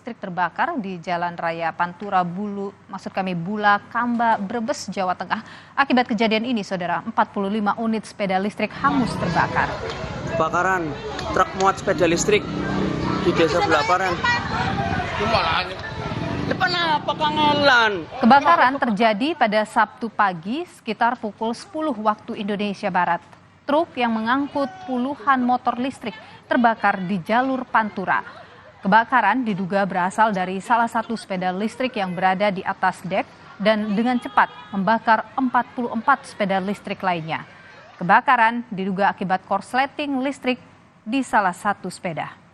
listrik terbakar di Jalan Raya Pantura Bula Kamba, Brebes, Jawa Tengah. Akibat kejadian ini, saudara, 45 unit sepeda listrik hangus terbakar. Kebakaran truk muat sepeda listrik di Desa Belaparan. Depan apa kangelan? Kebakaran terjadi pada Sabtu pagi sekitar pukul 10 waktu Indonesia Barat. Truk yang mengangkut puluhan motor listrik terbakar di jalur Pantura. Kebakaran diduga berasal dari salah satu sepeda listrik yang berada di atas dek dan dengan cepat membakar 44 sepeda listrik lainnya. Kebakaran diduga akibat korsleting listrik di salah satu sepeda.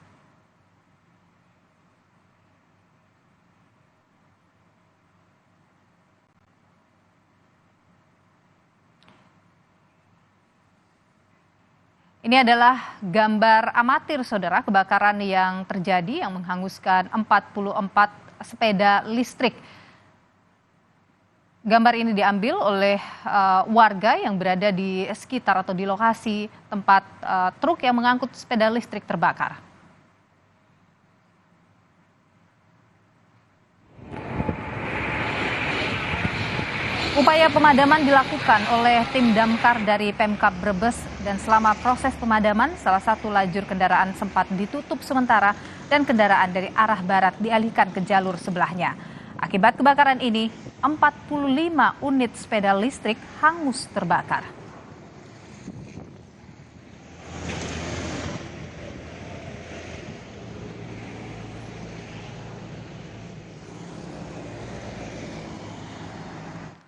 Ini adalah gambar amatir, saudara, kebakaran yang terjadi yang menghanguskan 44 sepeda listrik. Gambar ini diambil oleh warga yang berada di sekitar atau di lokasi tempat truk yang mengangkut sepeda listrik terbakar. Upaya pemadaman dilakukan oleh tim damkar dari Pemkab Brebes dan selama proses pemadaman salah satu lajur kendaraan sempat ditutup sementara dan kendaraan dari arah barat dialihkan ke jalur sebelahnya. Akibat kebakaran ini, 45 unit sepeda listrik hangus terbakar.